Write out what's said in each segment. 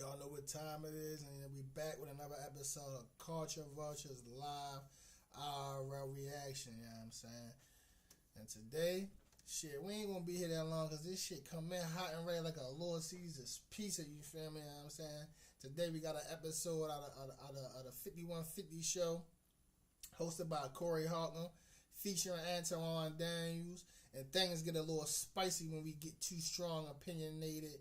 Y'all know what time it is, and we back with another episode of Culture Vultures Live IRL Reaction, you know what I'm saying? And today, shit, we ain't gonna be here that long because this shit come in hot and ready like a Lord Caesar's pizza, you feel me, you know what I'm saying? Today we got an episode out of the 5150 show, hosted by Corey Holcomb, featuring Anton Daniels, and things get a little spicy when we get too strong, opinionated,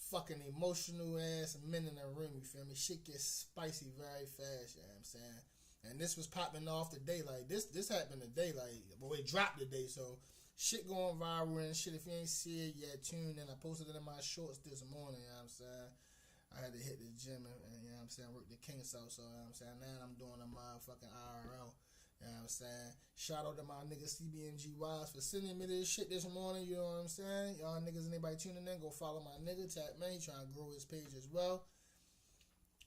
fucking emotional ass men in the room, you feel me? Shit gets spicy very fast, you know what I'm saying? And this was popping off today, like this happened today, like, well, it dropped today, so shit going viral and shit. If you ain't see it yet, tune in. I posted it in my shorts this morning, you know what I'm saying? I had to hit the gym and you know what I'm saying, work the King's out, so you know what I'm saying, now I'm doing a motherfucking IRL. You know what I'm saying? Shout out to my nigga CBMG Wise for sending me this shit this morning, you know what I'm saying? Y'all niggas, anybody tuning in, go follow my nigga, Tap Man. He trying to grow his page as well.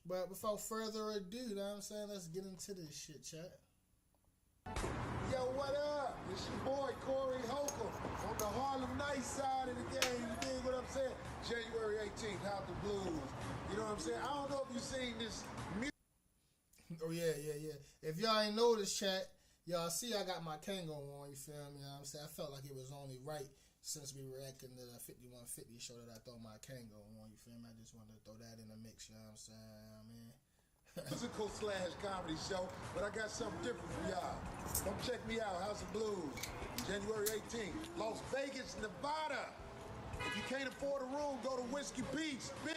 But without further ado, you know what I'm saying, let's get into this shit, chat. Yo, what up? It's your boy Corey Holcomb on the Harlem Night side of the game. You dig what I'm saying? January 18th, How the Blues. You know what I'm saying? I don't know if you seen this music. Oh, yeah. If y'all ain't noticed, chat, y'all see I got my Kango on, you feel me? You know what I'm saying? I felt like it was only right since we were reacting to the 5150 show that I throw my Kango on, you feel me? I just wanted to throw that in the mix, you know what I'm saying? I mean, musical / comedy show, but I got something different for y'all. Come check me out, House of Blues, January 18th, Las Vegas, Nevada. If you can't afford a room, go to Whiskey Beach, bitch!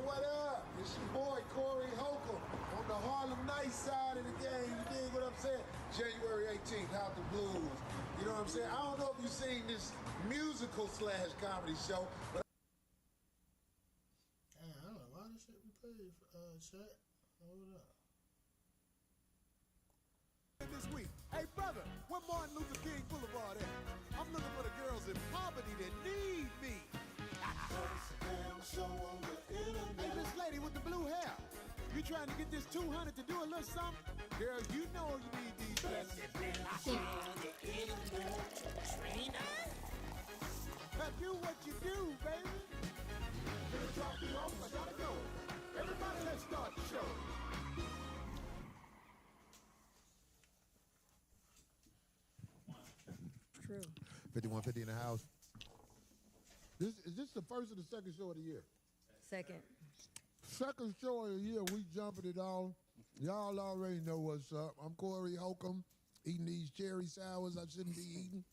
What up? It's your boy Corey Holcomb on the Harlem Night side of the game. You dig what I'm saying? January 18th, How the Blues. You know what I'm saying? I don't know if you've seen this musical / comedy show, but I don't know why this shit we played, chat. Hold up. This week, hey brother, where Martin Luther King Boulevard at? I'm looking for the girls in poverty that need me. Hey, this lady with the blue hair, you trying to get this 200 to do a little something? Girl, you know you need these blessings. Now do what you do, baby. Gonna drop you off, I gotta go. Everybody, let's start the show. True. 5150 in the house. Is this the first or the second show of the year? Second. Second show of the year, we jumping it on. Y'all already know what's up. I'm Corey Holcomb, eating these cherry sours I shouldn't be eating.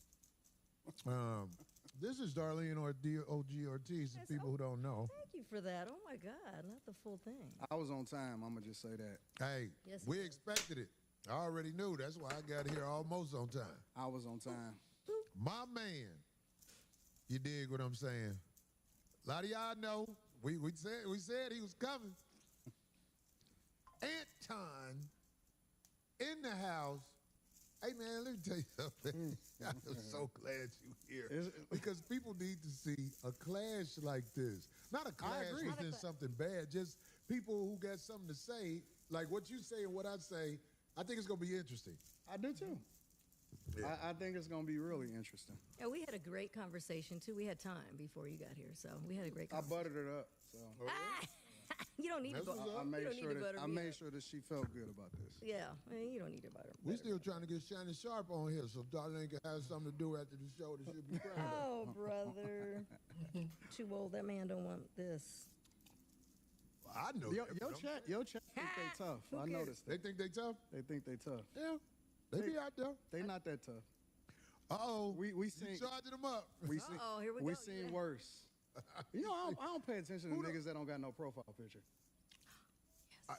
This is Darlene OG Ortiz, for people who don't know. Thank you for that. Oh my God, not the full thing. I was on time, I'm gonna just say that. Hey, Yes, we expected it. I already knew. That's why I got here almost on time. I was on time. My man. You dig what I'm saying? A lot of y'all know. We said he was coming. Anton in the house. Hey man, let me tell you something. I'm so glad you're here. Because people need to see a clash like this. Not a clash within something bad, just people who got something to say, like what you say and what I say. I think it's gonna be interesting. I do too. Yeah. I think it's gonna be really interesting. Yeah, we had a great conversation too. We had time before you got here, so we had a great I conversation. buttered it up, so You don't need to butter. I made sure that I made sure that she felt good about this. Yeah, I mean, you don't need to butter. We still trying to get Shannon Sharp on here, so Darlene can have something to do after the show that she'll be proud of. Oh, brother. Too old. That man don't want this. Well, I know Your chat think they tough. I noticed They that. think they tough? They think they tough. Yeah. They be out there. They not that tough. Uh-oh. We seen, you charging them up. We seen, here we go. We seen worse. You know, I don't pay attention to niggas that don't got no profile picture.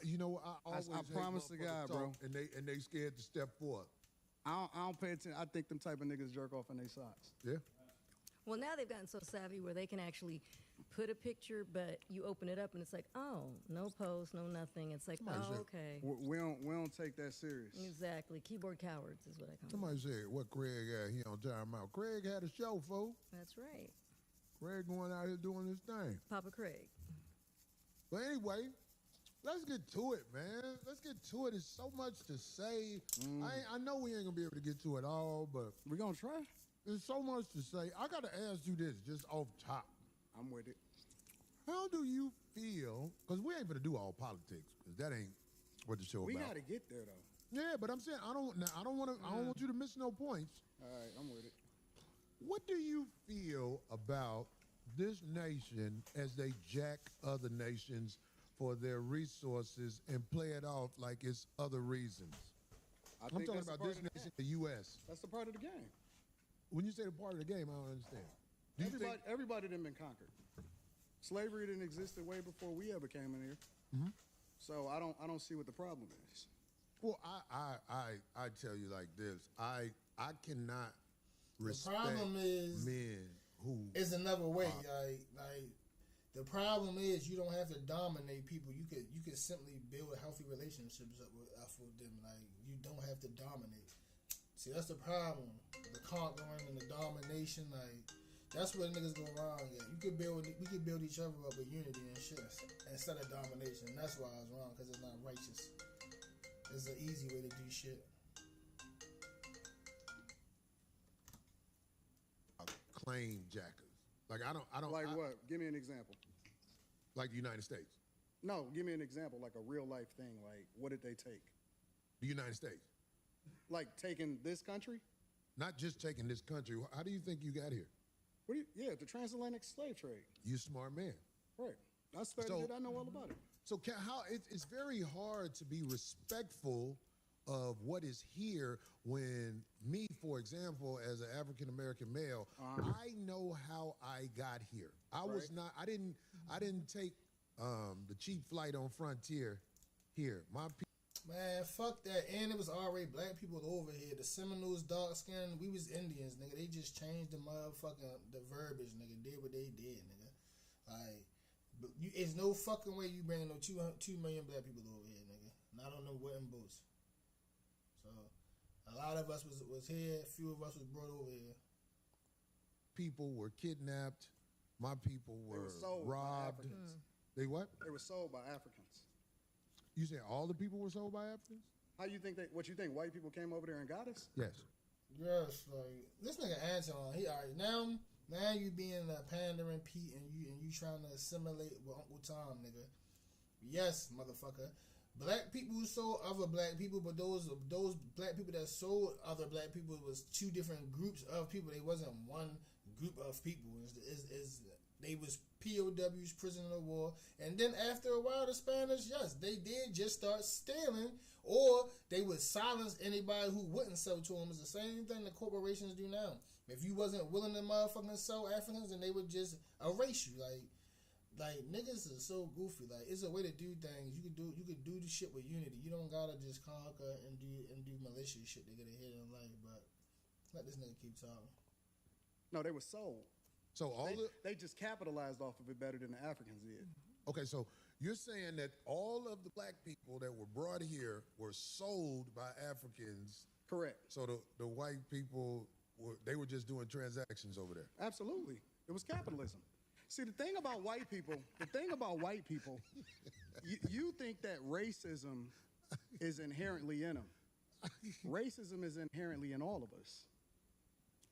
You know, I always I promise to God, bro. And they scared to step forward. I don't pay attention. I think them type of niggas jerk off in their socks. Yeah. Well, now they've gotten so savvy where they can actually put a picture, but you open it up and it's like, oh, no post, no nothing. It's like, oh, okay. We don't take that serious. Exactly. Keyboard cowards is what I call them. Somebody said, what Craig had, he on time out. Craig had a show, folks. That's right. Craig going out here doing his thing. Papa Craig. But anyway, let's get to it, man. Let's get to it. There's so much to say. I know we ain't going to be able to get to it all, but We're going to try. there's so much to say. I got to ask you this, just off top. I'm with it. How do you feel, because we ain't going to do all politics, because that ain't what the show We about. got to get there, though. Yeah, but I'm saying, I don't want you to miss no points. All right, I'm with it. What do you feel about this nation as they jack other nations for their resources and play it off like it's other reasons? I I'm think talking that's a about part this of the nation, game. the U.S. That's the part of the game. When you say the part of the game, I don't understand. Do you think? Everybody done been conquered. Slavery didn't exist way before we ever came in here. So I don't see what the problem is. Well, I tell you like this. I cannot respect problem is- men who. It's another way. Like the problem is you don't have to dominate people. You could simply build healthy relationships up with them. Like you don't have to dominate. See, that's the problem. The conquering and the domination. Like that's where niggas go wrong. Yeah, we could build each other up with unity and shit instead of domination. And that's why I was wrong, because it's not righteous. It's an easy way to do shit. Claim jackers. Like I don't Like what? Give me an example. Like the United States. No, give me an example, like a real life thing. Like, what did they take? The United States. Like taking this country? Not just taking this country. How do you think you got here? The transatlantic slave trade. You smart man. Right. I studied it. I know all about it. So it's very hard to be respectful of what is here when me, for example, as an African American male, I know how I got here. I didn't take the cheap flight on Frontier here. My people. Man, fuck that. And it was already black people over here. The Seminoles, dark skin, we was Indians, nigga. They just changed the verbiage, nigga. Did what they did, nigga. Like, it's no fucking way you bringing no 2 million black people over here, nigga. Not on no wooden boats. So, a lot of us was here. A few of us was brought over here. People were kidnapped. My people were sold by robbed. Africans. They what? They were sold by Africans. You say all the people were sold by Africans? How you think what you think white people came over there and got us? Yes. Yes, like this nigga Anton, he alright now you being a pandering Pete and you trying to assimilate with Uncle Tom, nigga. Yes, motherfucker. Black people sold other black people, but those black people that sold other black people was 2 different groups of people. They wasn't one group of people. They was POWs, prisoner of war, and then after a while, the Spanish, yes, they did just start stealing, or they would silence anybody who wouldn't sell to them. It's the same thing the corporations do now. If you wasn't willing to motherfucking sell Africans, then they would just erase you. Like niggas are so goofy. Like it's a way to do things. You could do the shit with unity. You don't gotta just conquer and do malicious shit to get ahead in life. But let this nigga keep talking. No, they were sold. So they just capitalized off of it better than the Africans did. Okay, so you're saying that all of the black people that were brought here were sold by Africans. Correct. So the white people were just doing transactions over there. Absolutely. It was capitalism. See, the thing about white people, you think that racism is inherently in them. Racism is inherently in all of us.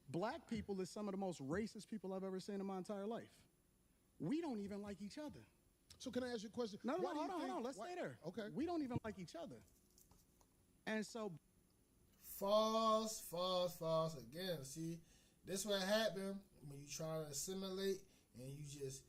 Black people is some of the most racist people I've ever seen in my entire life. We don't even like each other. So can I ask you a question? No, hold on. Let's stay there. Okay. We don't even like each other. And so... False. Again, see, this what happened when you try to assimilate and you just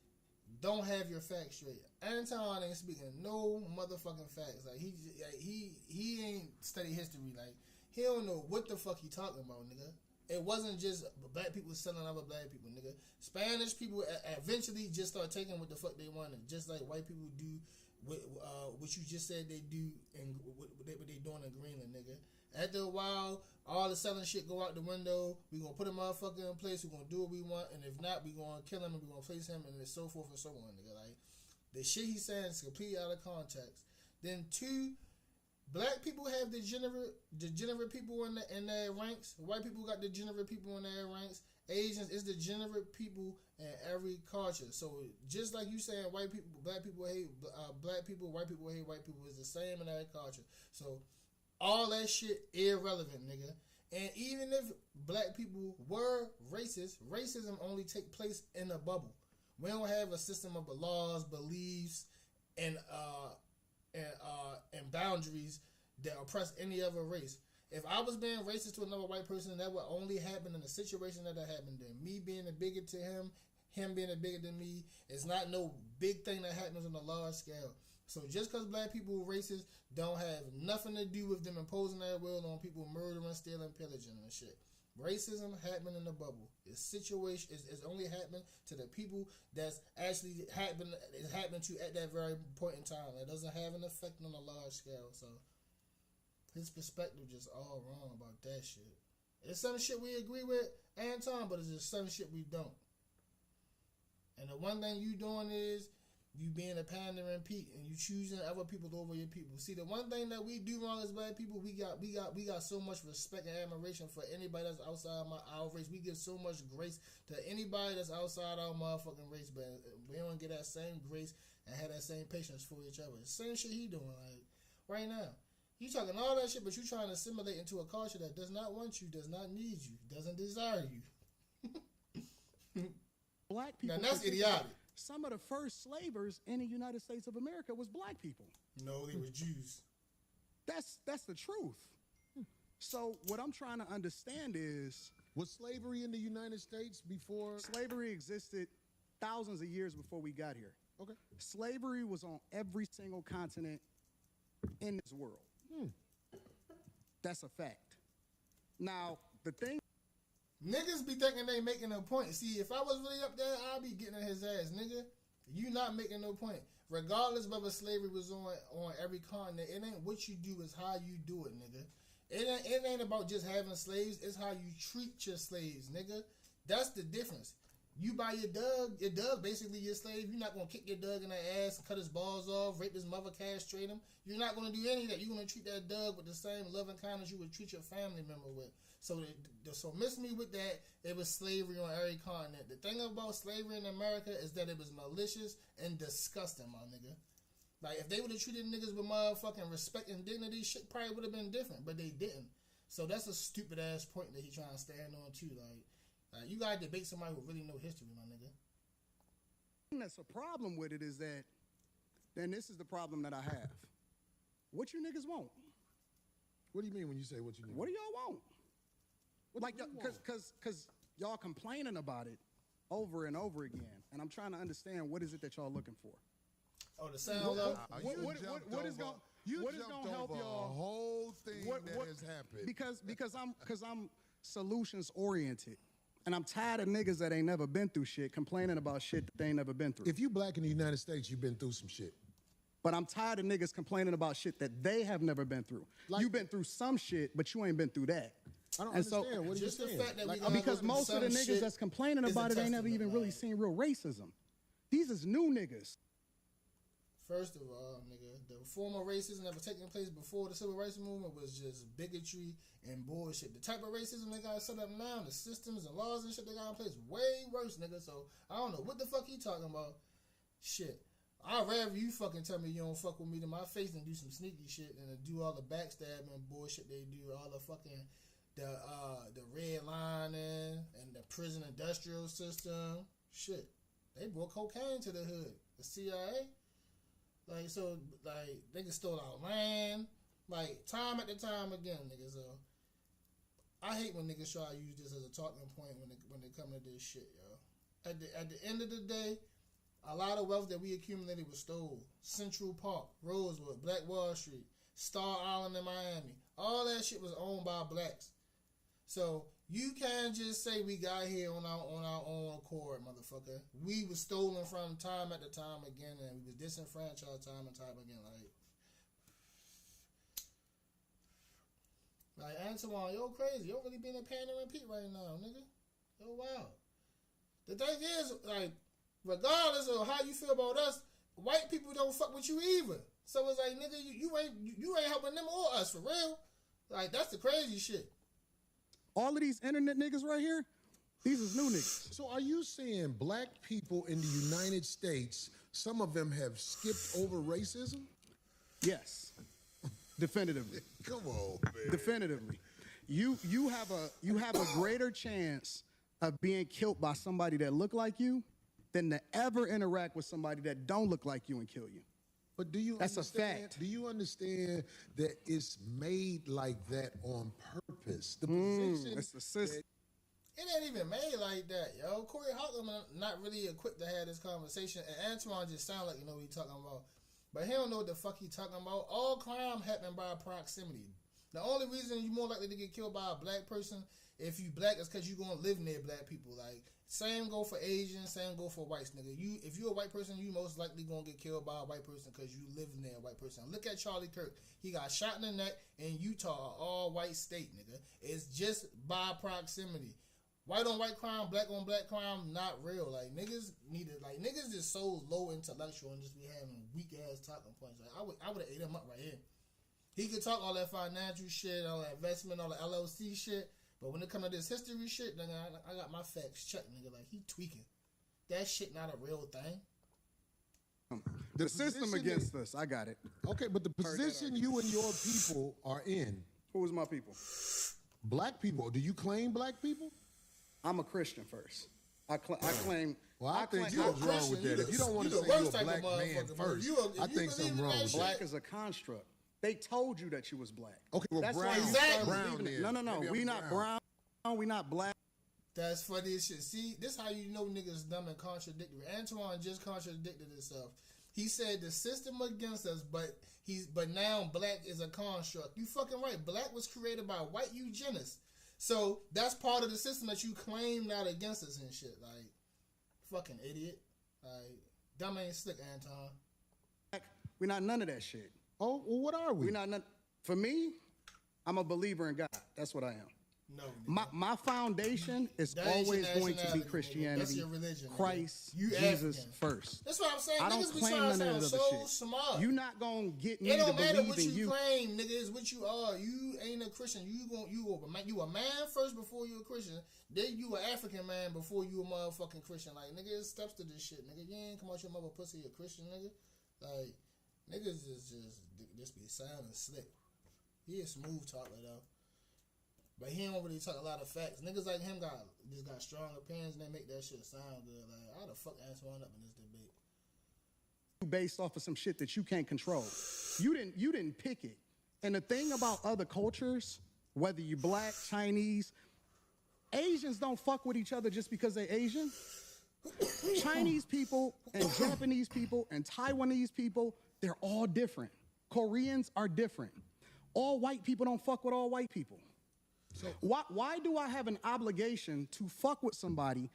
don't have your facts straight. Anton ain't speaking no motherfucking facts. Like he ain't studied history. Like he don't know what the fuck he talking about, nigga. It wasn't just black people selling other black people, nigga. Spanish people eventually just start taking what the fuck they wanted, just like white people do what you just said they do and what they doing in Greenland, nigga. After a while, all the selling shit go out the window. We gonna put a motherfucker in place. We gonna do what we want, and if not, we gonna kill him and we gonna place him, and so forth and so on, nigga. Like the shit he's saying is completely out of context. Then two, black people have degenerate people in their ranks. White people got degenerate people in their ranks. Asians is degenerate people in every culture. So just like you saying, white people, black people hate black people, white people hate white people, is the same in every culture. So all that shit irrelevant, nigga. And even if black people were racist, racism only take place in a bubble. We don't have a system of laws, beliefs, and boundaries that oppress any other race. If I was being racist to another white person, that would only happen in a situation that happened then. Me being a bigot to him being a bigot to me, it's not no big thing that happens on a large scale. So just because black people are racist don't have nothing to do with them imposing their will on people, murdering, stealing, pillaging and shit. Racism happening in the bubble. It's only happening to the people that's actually happening to at that very point in time. It doesn't have an effect on a large scale. So his perspective just all wrong about that shit. It's some shit we agree with Anton, but it's just some shit we don't. And the one thing you doing is you being a pandering Pete and you choosing other people over your people. See, the one thing that we do wrong as black people, we got so much respect and admiration for anybody that's outside our race. We give so much grace to anybody that's outside our motherfucking race, but we don't get that same grace and have that same patience for each other. Same shit he doing like right now. You talking all that shit, but you trying to assimilate into a culture that does not want you, does not need you, doesn't desire you. Black people. Now that's idiotic. Some of the first slavers in the United States of America was black people. No, they were Jews. That's the truth. So what I'm trying to understand is, Was slavery in the United States before? slavery existed thousands of years before we got here. Okay. Slavery was on every single continent in this world. That's a fact. Now, the thing, Niggas be thinking they making a point. See, if I was really up there, I'd be getting in his ass, nigga. You not making no point. Regardless whether slavery was on every continent, it ain't what you do, it's how you do it, nigga. It ain't about just having slaves, it's how you treat your slaves, nigga. That's the difference. You buy your dog basically your slave. You're not gonna kick your dog in the ass and cut his balls off, rape his mother, castrate him. You're not gonna do any of that. You're gonna treat that dog with the same love and kindness you would treat your family member with. So miss me with that. It was slavery on every continent. The thing about slavery in America is that it was malicious and disgusting, my nigga. Like if they would have treated niggas with motherfucking respect and dignity, shit probably would have been different, but they didn't. So that's a stupid ass point that he trying to stand on too. Like you gotta debate somebody who really know history, my nigga. that's a problem with it is that, then this is the problem that I have. What you niggas want? What do you mean when you say what you need? What do y'all want? What Like, do you want? cause y'all complaining about it over and over again, and I'm trying to understand what is it that y'all looking for. Oh, the sound low. What is gonna help over y'all? a whole thing What has happened. Because I'm solutions oriented, and I'm tired of niggas that ain't never been through shit complaining about shit that they ain't never been through. If you black in the United States, you've been through some shit. But I'm tired of niggas complaining about shit that they have never been through. Like- You've been through some shit, but you ain't been through that. I don't And so- understand. What are you Just the saying? fact that we Like, gonna Because look at most of the some niggas shit that's complaining is a about it ain't never testament, even really like- seen real racism. These is new niggas. First of all, nigga, the form of racism that was taking place before the civil rights movement was just bigotry and bullshit. The type of racism they got set up now, the systems and laws and shit they got in place, way worse, nigga. So I don't know what the fuck he talking about. Shit, I'd rather you fucking tell me you don't fuck with me to my face than do some sneaky shit and do all the backstabbing bullshit they do, all the fucking the redlining and the prison industrial system. Shit, they brought cocaine to the hood. The CIA. Like, so, like, niggas stole our land. Like, time after time again, niggas. So, I hate when niggas try to use this as a talking point when they come to this shit, yo. At the end of the day, a lot of wealth that we accumulated was stole. Central Park, Rosewood, Black Wall Street, Star Island in Miami. All that shit was owned by blacks. So, you can't just say we got here on our own accord, motherfucker. We was stolen from time after time again, and we was disenfranchised time and time again. Like, Like, Antoine, yo crazy. Yo really being a pandering Pete right now, nigga. Yo, wow. The thing is, like, regardless of how you feel about us, white people don't fuck with you either. So it's like, nigga, you ain't helping them or us, for real. Like, that's the crazy shit. All of these internet niggas right here, these is new niggas. So are you saying black people in the United States, some of them have skipped over racism? Yes. Definitively. Come on, man. Definitively. You have a greater chance of being killed by somebody that look like you than to ever interact with somebody that don't look like you and kill you. But do you That's understand, a fact. Do you understand that it's made like that on purpose? The position It's the system. It ain't even made like that, yo. Corey Holcomb not really equipped to have this conversation, and Antoine just sound like you know what he talking about. But he don't know what the fuck he talking about. All crime happen by proximity. The only reason you more likely to get killed by a black person if you black is because you gonna live near black people. Like, same go for Asians, same go for whites, nigga. If you're a white person, you most likely gonna get killed by a white person because you live near a white person. Look at Charlie Kirk. He got shot in the neck in Utah, all white state, nigga. It's just by proximity. White on white crime, black on black crime, not real. Like, niggas niggas is so low intellectual and just be having weak ass talking points. Like, I would have ate him up right here. He could talk all that financial shit, all that investment, all the LLC shit, but when it come to this history shit, nigga, I got my facts checked, nigga. Like, he tweaking. That shit not a real thing. The system against us. I got it. Okay, but the position you and your people are in. Who is my people? Black people. Do you claim black people? I'm a Christian first. I claim. Well, I think claim- something's wrong with that. If you don't want to say you're a black man first, I think something wrong with Black that. is a construct. They told you that you was black. Okay, well, That's brown. why you Exactly. start Brown believing it. then. No. Maybe We I'm not brown. brown. We not black. That's funny as shit. See, this how you know niggas dumb and contradictory. Antoine just contradicted himself. He said the system against us, but now black is a construct. You fucking right. Black was created by white eugenists. So that's part of the system that you claim not against us and shit. Like, fucking idiot. Like, dumb ain't slick, Anton. We not none of that shit. Oh, well, what are we? We not none. For me, I'm a believer in God. That's what I am. No, nigga. My foundation is That ain't your always going to nationality, be nigga. Christianity. That's your religion, nigga. Christ, You Jesus African. first. That's what I'm saying. I don't Niggas be claim trying to none of sound that so shit. smart. You not gonna get me It to don't matter believe what in you you. claim, nigga. It's what you are. You ain't a Christian. You a man first before you a Christian. Then you a African man before you a motherfucking Christian. Like, nigga, it's steps to this shit, nigga. You ain't come out your mother pussy a Christian, nigga. Like, niggas is just be sounding slick. He a smooth talker though, but he don't really talk a lot of facts. Niggas like him just got strong opinions and they make that shit sound good. Like, how the fuck Antoine up in this debate? Based off of some shit that you can't control. You didn't pick it. And the thing about other cultures, whether you black, Chinese, Asians don't fuck with each other just because they're Asian. Chinese people and Japanese people and Taiwanese people, they're all different. Koreans are different. All white people don't fuck with all white people. So why do I have an obligation to fuck with somebody?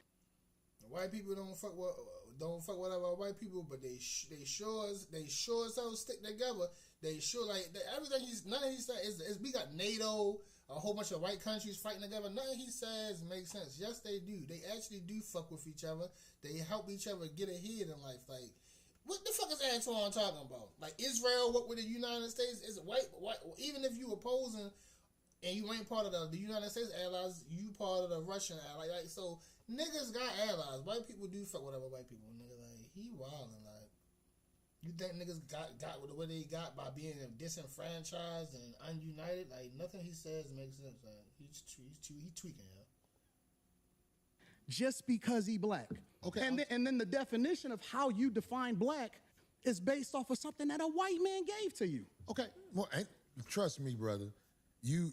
White people don't fuck with other white people, but they sure as hell stick together. They sure everything none of he said is we got NATO, a whole bunch of white countries fighting together. Nothing he says makes sense. Yes, they do. They actually do fuck with each other. They help each other get ahead in life. Like, what the fuck is Antoine talking about? Like, Israel work with the United States is white. Even if you opposing and you ain't part of the United States allies, you part of the Russian ally. Like, so niggas got allies. White people do fuck with other white people. Nigga, like, he wildin'. Like, you think niggas got what they got by being disenfranchised and ununited? Like, nothing he says makes sense. Like, he tweaking, yo. Just because he black. Okay, And then the definition of how you define black is based off of something that a white man gave to you. Okay, well, trust me, brother. You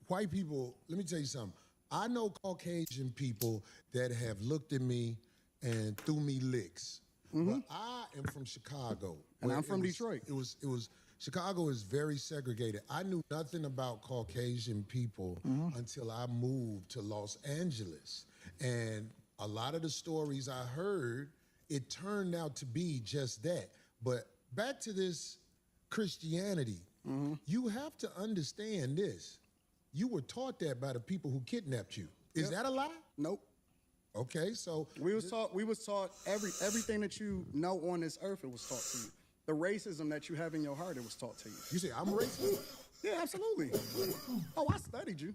white people, let me tell you something. I know Caucasian people that have looked at me and threw me licks. But I am from Chicago. And where I'm from it was- Detroit. It was Chicago is very segregated. I knew nothing about Caucasian people until I moved to Los Angeles. And a lot of the stories I heard, it turned out to be just that. But back to this Christianity, you have to understand this. you were taught that by the people who kidnapped you. Is that a lie? Nope. Okay, so We was taught everything that you know on this earth, it was taught to you. The racism that you have in your heart, it was taught to you. you say I'm racist? Yeah, absolutely. Oh, I studied you.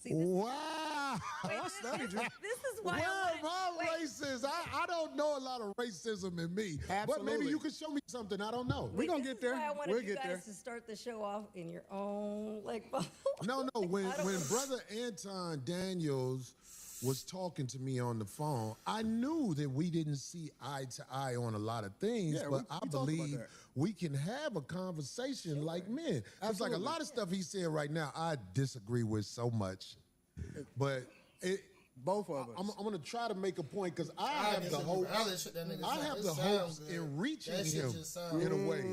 Wow. I studied you. This is why Where I am I racist? I don't know a lot of racism in me. But maybe Absolutely. you can show me something I don't know. We're going to get there. Why I wanted We'll you get guys there. to start the show off in your own bubble. No, when I don't- when Brother Anton Daniels was talking to me on the phone, I knew that we didn't see eye to eye on a lot of things, Yeah, but we I talked about believe that. we can have a conversation like men. It's like a lot of stuff he's saying right now, I disagree with so much. But Both of us. I'm going to try to make a point because I have the disagree. hopes. Other shit that nigga I say, have it the sound hopes good. in reaching That shit him just sound in a good. way.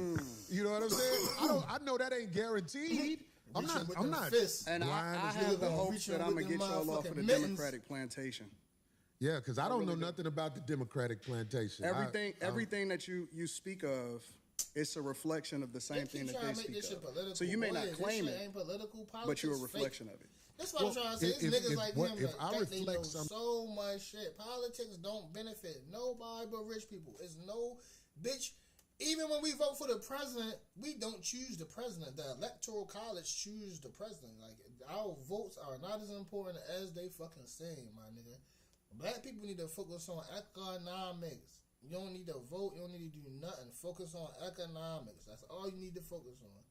You know what I'm saying? I know that ain't guaranteed. I'm Reaching with not them fists. And blind I as have hell. the hopes reaching that I'm with going to get them y'all off of the motherfucking mittens. Democratic plantation. Yeah, because I don't know really do. nothing about the Democratic plantation. Everything that you speak of, it's a reflection of the same thing that they speak of. So you may not claim this shit it, ain't political politics, but you're a fake. reflection of it. That's what I'm trying to say. It's if- niggas if- like what- him if that I think they know reflect some- so much shit. Politics don't benefit nobody but rich people. It's no bitch. Even when we vote for the president, we don't choose the president. The electoral college choose the president. Like our votes are not as important as they fucking say, my nigga. Black people need to focus on economics. You don't need to vote. You don't need to do nothing. Focus on economics. That's all you need to focus on.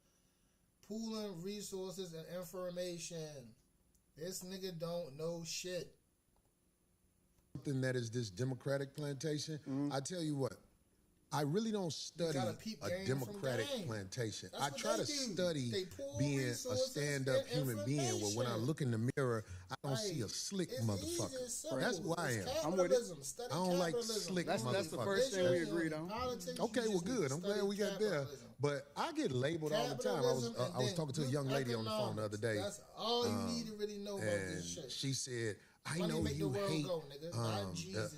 Pooling resources and information. This nigga don't know shit. Something that is this Democratic plantation. I tell you what, I really don't study gotta peep a game from Democratic game. plantation. That's I what try they to do. study They pull being a resources stand-up and human being. Where when I information. look in the mirror, I don't Like, see a slick it's motherfucker. easy, it's simple. That's who I It's am. I'm with it. capitalism. Study I don't like capitalism. slick That's the motherfuckers. first thing we agreed on. Politics, Okay, you well, just need good. to I'm glad study we got there. capitalism. But I get labeled all the time. Capitalism and I was then talking to a good young lady on the phone the other day. That's all you need to really know about And this shit. she said, I Money know make the you world hate go, nigga. Not Jesus.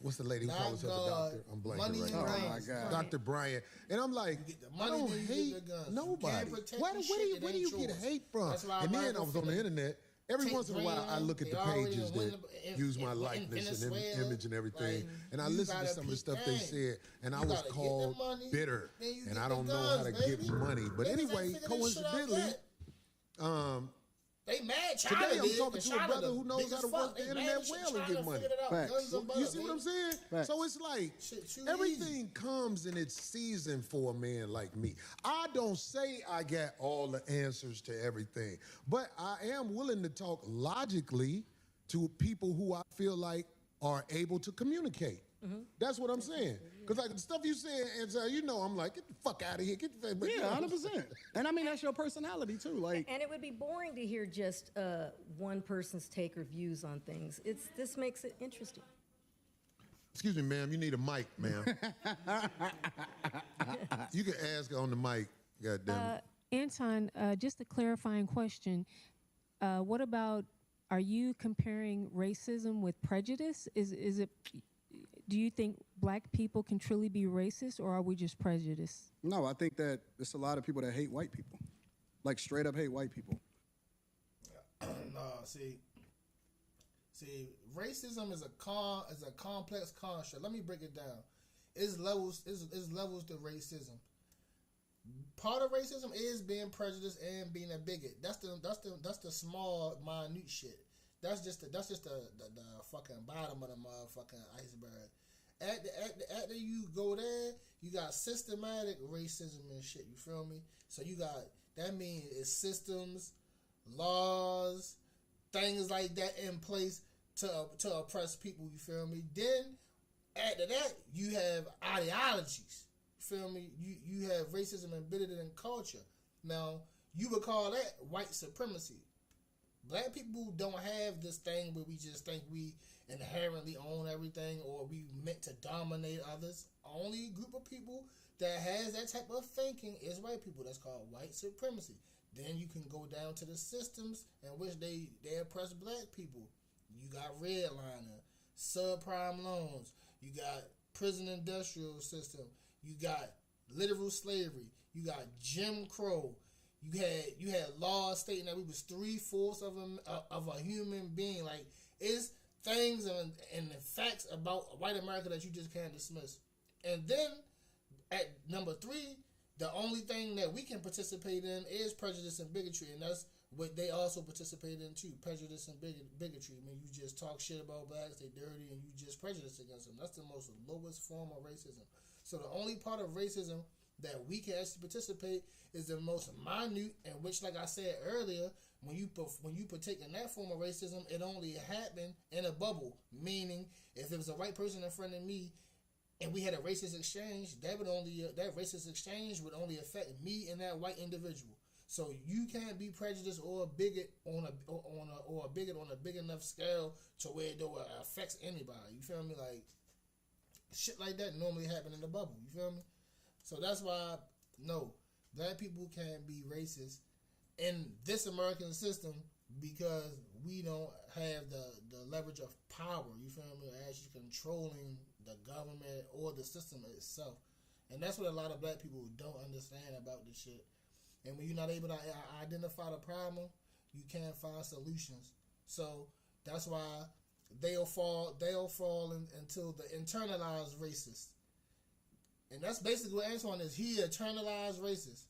what's the lady who Not calls herself a God. doctor? I'm blanking Money right and now. Oh, guns. my God. Dr. Bryant. And I'm like, get the I money, don't then you hate get the guns. You nobody. can't protect Where your do shit, you it get ain't hate yours. from? That's why And then I Michael was on the finna internet. Every take once in a while, I look at They the already pages win that in- use my in likeness and Venezuela. image and everything. Like, And I you listened to gotta some of the peep stuff they game. said, and I You was gotta get the called money, bitter. then you And get I the don't know how to guns, get baby. money. But Niggas ain't anyway, figured this shit out coincidentally, yet. They mad China today I'm did, talking 'cause to a China brother the who knows biggest how to fuck. work the They mad internet as shit. well and China get money. figured it out. Facts. Guns and butter, You see what I'm baby. saying? Facts. So it's like Shit too everything comes in its season for a man like me. I don't say I got all the answers to everything, but I am willing to talk logically to people who I feel like are able to communicate. That's what I'm saying. Because like the stuff you said, and so I'm like, get the fuck out of here. Get the fuck. Yeah, 100%. And I mean, that's your personality too. Like, And it would be boring to hear just one person's take or views on things. This makes it interesting. Excuse me, ma'am. You need a mic, ma'am. You can ask on the mic. God damn it. Anton, just a clarifying question. What about, are you comparing racism with prejudice? Is it, do you think black people can truly be racist, or are we just prejudiced? no, I think that there's a lot of people that hate white people. Like, straight up hate white people. No, see, racism is a complex construct. Let me break it down. It's levels. It's levels to racism. Part of racism is being prejudiced and being a bigot. That's the small, minute shit. That's just the fucking bottom of the motherfucking iceberg. After you go there, you got systematic racism and shit. You feel me? So you got, that means it's systems, laws, things like that in place to oppress people. You feel me? Then after that, you have ideologies. You feel me? You have racism embedded in culture. Now you would call that white supremacy. Black people don't have this thing where we just think we inherently own everything or we meant to dominate others. Only group of people that has that type of thinking is white people. That's called white supremacy. Then you can go down to the systems in which they oppress black people. You got redlining, subprime loans. You got prison industrial system. You got literal slavery. You got Jim Crow. You had laws stating that we was 3/4 of a human being. Like, it's things and the facts about white America that you just can't dismiss. And then at number 3, the only thing that we can participate in is prejudice and bigotry, and that's what they also participate in too, prejudice and bigotry. I mean, you just talk shit about blacks, they dirty, and you just prejudice against them. That's the most lowest form of racism. So the only part of racism that we can actually participate is the most minute, in which, like I said earlier, when you partake in that form of racism, it only happened in a bubble. Meaning, if it was a white person in front of me, and we had a racist exchange, that racist exchange would only affect me and that white individual. So you can't be prejudiced or a bigot on a big enough scale to where it affects anybody. You feel me? Like, shit like that normally happen in the bubble. You feel me? So that's why no, black people can't be racist in this American system because we don't have the leverage of power. You feel me? Actually controlling the government or the system itself. And that's what a lot of black people don't understand about this shit. And when you're not able to identify the problem, you can't find solutions. So that's why they'll fall into the internalized racist. And that's basically what Anton is. He internalized racist.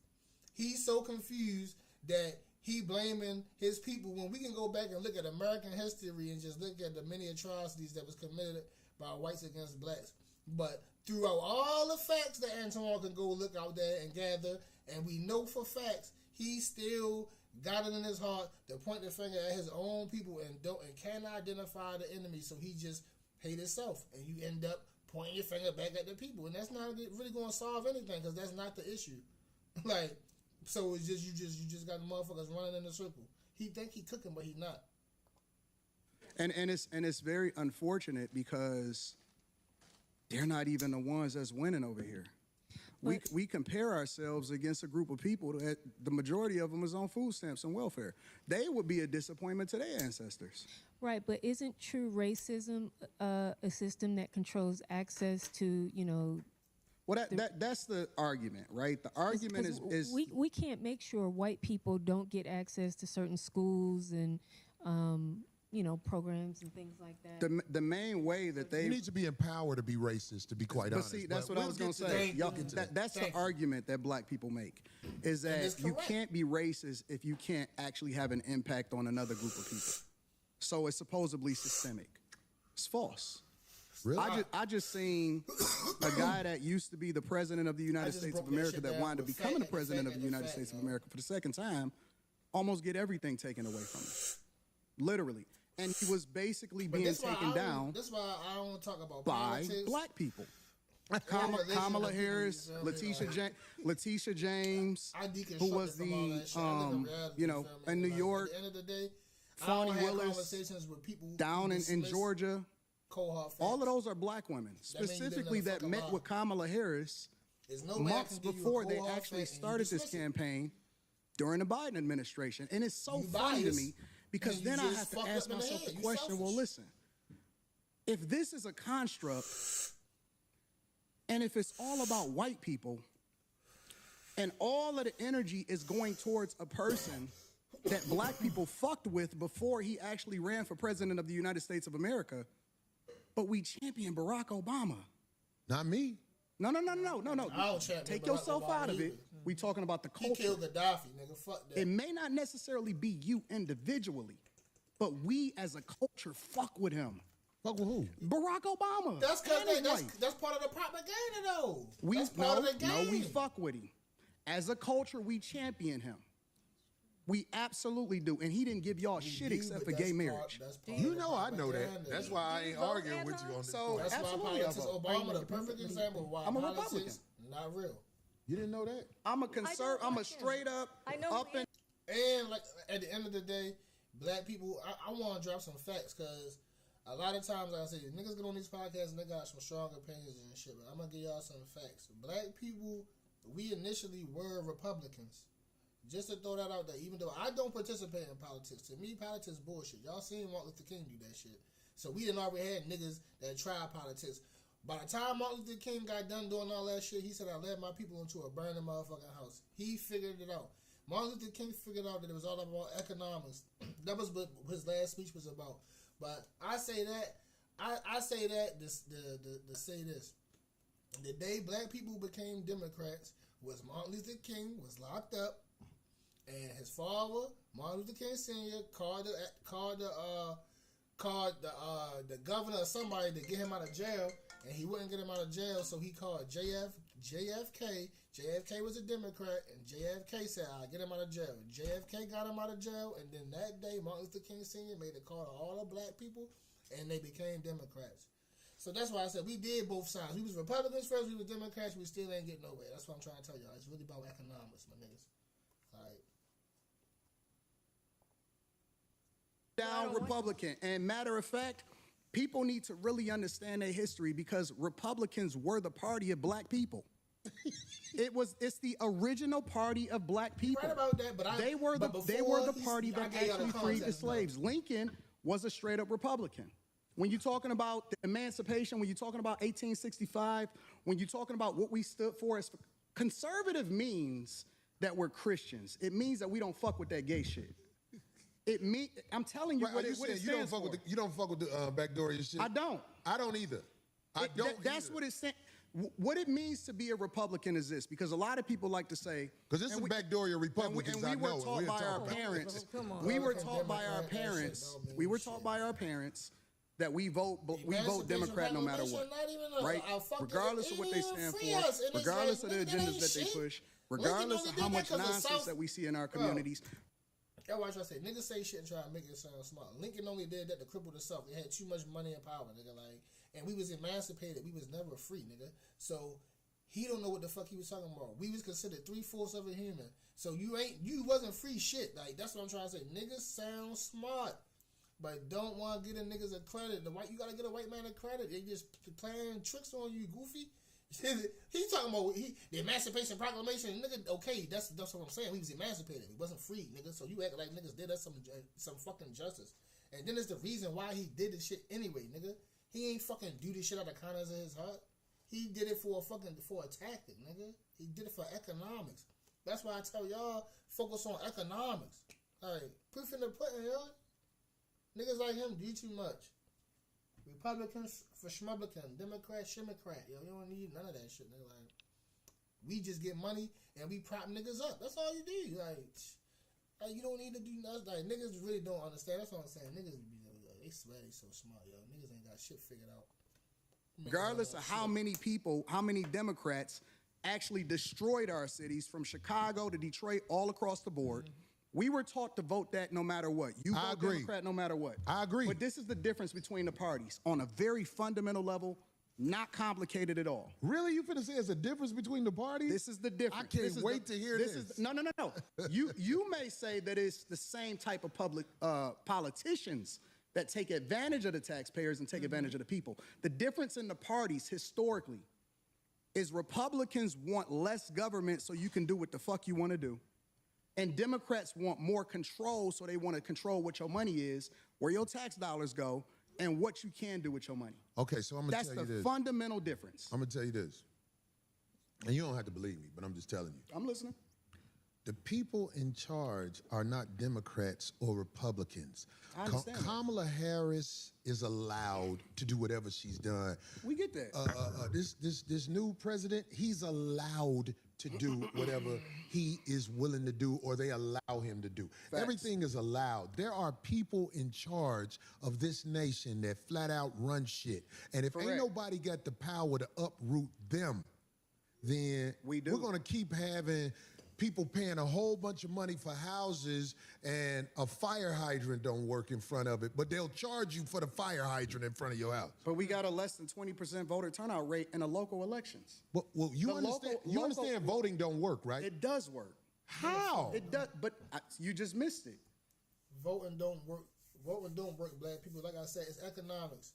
He's so confused that he blaming his people when we can go back and look at American history and just look at the many atrocities that was committed by whites against blacks. But throughout all the facts that Anton can go look out there and gather, and we know for facts, he still got it in his heart to point the finger at his own people and can't identify the enemy, so he just hate himself, and you end up pointing your finger back at the people, and that's not really going to solve anything because that's not the issue. Like, so it's just you just got the motherfuckers running in a circle. He think he cooking, but he not. And it's very unfortunate because they're not even the ones that's winning over here. We compare ourselves against a group of people that the majority of them is on food stamps and welfare. They would be a disappointment to their ancestors. Right, but isn't true racism a system that controls access to, Well, that's the argument, right? The argument is we can't make sure white people don't get access to certain schools and programs and things like that. The main way that You need to be empowered to be racist, to be quite honest. See, that's what I was going to say. That's the argument that black people make, is that you can't be racist if you can't actually have an impact on another group of people. So it's supposedly systemic. It's false. Really? I just seen a guy that used to be the president of the United States of America that wanted to become the president of the United States of America for the second time, almost get everything taken away from him. Literally. And he was basically being taken down That's why I don't talk about by politics. black people. Kamala Harris, Letitia James, who was the, in New York, At the end of the day, Fonnie I don't have Willis, conversations with people down in Georgia. Cohort facts. All of those are black women, specifically that met with Kamala Harris months before they actually started this campaign during the Biden administration. And it's so funny to me because then I have to ask myself the question, well, listen, if this is a construct and if it's all about white people and all of the energy is going towards a person that black people fucked with before he actually ran for president of the United States of America, but we champion Barack Obama. Not me. No. I don't champion Take Barack yourself Obama out of it. either. We talking about the He culture. killed Gaddafi, nigga. Fuck that. It may not necessarily be you individually, but we as a culture fuck with him. Fuck with who? Barack Obama. That's and his because wife. that's part of the propaganda, though. We That's part of the game. No, we fuck with him. As a culture, we champion him. We absolutely do. And he didn't give y'all shit except for gay marriage. You know I know that. That's why I ain't arguing with you on this. So, That's absolutely, why I politics, vote. Obama, the perfect example of why I'm a politics Republican. not real. You didn't know that? I'm a conservative. I'm a straight up, I know up and And like at the end of the day, black people, I want to drop some facts because a lot of times like I say niggas get on these podcasts and they got some strong opinions and shit. But I'm gonna give y'all some facts. Black people, we initially were Republicans. Just to throw that out there, even though I don't participate in politics, to me politics bullshit. Y'all seen Martin Luther King do that shit. So we done already had niggas that tried politics. By the time Martin Luther King got done doing all that shit, he said, I led my people into a burning motherfucking house. He figured it out. Martin Luther King figured out that it was all about economics. That was what his last speech was about. But I say that, I say that to say this. The day black people became Democrats was Martin Luther King was locked up, and his father, Martin Luther King Sr., called the governor or somebody to get him out of jail, and he wouldn't get him out of jail, so he called JFK. JFK was a Democrat, and JFK said, I'll get him out of jail. JFK got him out of jail, and then that day, Martin Luther King Sr. made a call to all the black people, and they became Democrats. So that's why I said we did both sides. We was Republicans first, we was Democrats, we still ain't getting nowhere. That's what I'm trying to tell y'all. It's really about economics, my niggas. Like, down Republican. And matter of fact, people need to really understand their history because Republicans were the party of black people. It's the original party of black people. You're right about that, but they were the party that actually freed the slaves. Lincoln was a straight up Republican. When you're talking about the emancipation, when you're talking about 1865, when you're talking about what we stood for as conservative means that we're Christians. It means that we don't fuck with that gay shit. I'm telling you what it stands for. You don't fuck with the backdooria shit? I don't. I don't either. That's what it's saying. What it means to be a Republican is this, because a lot of people like to say... Because this is backdooria Republicans, and we were taught by our parents. We were taught by our parents. We were taught by our parents that we vote Democrat no matter what, right? Regardless of what they stand for, regardless of the agendas that they push, regardless of how much nonsense that we see in our communities. That's why I say niggas say shit and try to make it sound smart. Lincoln only did that to cripple the South. They had too much money and power, nigga. Like, and we was emancipated. We was never free, nigga. So he don't know what the fuck he was talking about. We was considered 3/4 of a human. So you wasn't free shit. Like, that's what I'm trying to say. Niggas sound smart, but don't want to get a niggas a credit. You gotta get a white man a credit. They just playing tricks on you, goofy. He's talking about the Emancipation Proclamation, nigga. Okay, that's what I'm saying. We was emancipated. We wasn't free, nigga. So you act like niggas did us some fucking justice. And then it's the reason why he did this shit anyway, nigga. He ain't fucking do this shit out of kindness of his heart. He did it for a tactic, nigga. He did it for economics. That's why I tell y'all, focus on economics. Like, proof in the pudding, y'all. Niggas like him do too much. Republicans for schmublican, Democrat, shimocrat. Yo, you don't need none of that shit, nigga. Like, we just get money and we prop niggas up. That's all you do. Like you don't need to do nothing. Like, niggas really don't understand. That's what I'm saying. Niggas, they swear they so smart, yo. Niggas ain't got shit figured out. Regardless of how many Democrats actually destroyed our cities from Chicago to Detroit, all across the board. We were taught to vote that no matter what. You vote Democrat no matter what. I agree. But this is the difference between the parties on a very fundamental level, not complicated at all. Really? You finna say it's a difference between the parties? This is the difference. I can't wait to hear this. No. You may say that it's the same type of public politicians that take advantage of the taxpayers and take advantage of the people. The difference in the parties historically is Republicans want less government so you can do what the fuck you want to do. And Democrats want more control, so they want to control what your money is, where your tax dollars go, and what you can do with your money. Okay, so I'm going to tell you this. That's the fundamental difference. I'm going to tell you this. And you don't have to believe me, but I'm just telling you. I'm listening. The people in charge are not Democrats or Republicans. I understand Kamala Harris is allowed to do whatever she's done. We get that. This new president, he's allowed to do whatever he is willing to do or they allow him to do. Facts. Everything is allowed. There are people in charge of this nation that flat out run shit. And if ain't nobody got the power to uproot them, then we're going to keep having people paying a whole bunch of money for houses and a fire hydrant don't work in front of it, but they'll charge you for the fire hydrant in front of your house. But we got a less than 20% voter turnout rate in the local elections. Well, you understand voting don't work, right? It does work. How? It does, but you just missed it. Voting don't work. Voting don't work, black people. Like I said, it's economics.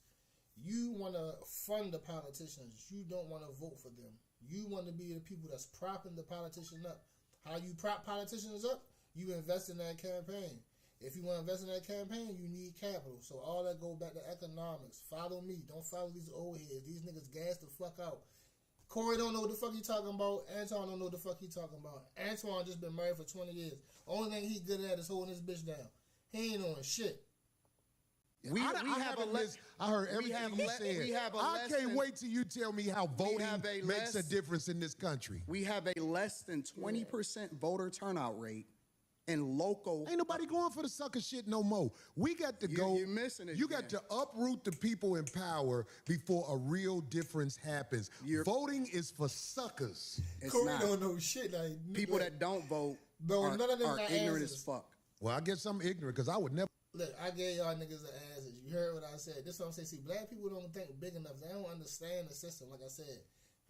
You want to fund the politicians. You don't want to vote for them. You want to be the people that's propping the politician up. How you prop politicians up? You invest in that campaign. If you want to invest in that campaign, you need capital. So all that go back to economics. Follow me. Don't follow these old heads. These niggas gas the fuck out. Corey don't know what the fuck he talking about. Anton don't know what the fuck he talking about. Antoine just been married for 20 years. Only thing he good at is holding his bitch down. He ain't on shit. We have a list. I heard everything you said. I can't wait till you tell me how voting makes a difference in this country. We have a less than 20% voter turnout rate in local. Ain't nobody going for the sucker shit no more. We got to go. You're missing it. You got to uproot the people in power before a real difference happens. Voting is for suckers. Corey don't know shit. Like people that don't vote are ignorant as fuck. Well, I guess I'm ignorant because I would never. Look, I gave y'all niggas the answers. You heard what I said. This is what I'm saying. See, black people don't think big enough. They don't understand the system. Like I said,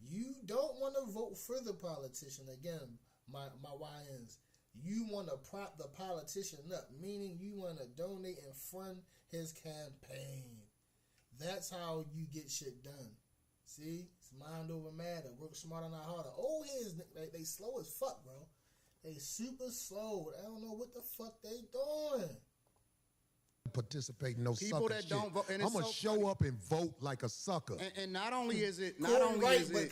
you don't want to vote for the politician. Again, my YNs. You want to prop the politician up, meaning you want to donate and fund his campaign. That's how you get shit done. See? It's mind over matter. Work smarter, not harder. Old heads, they slow as fuck, bro. They super slow. I don't know what the fuck they doing. Participate in no people sucker that shit. don't vote. And I'm gonna show up and vote like a sucker. And not only is it but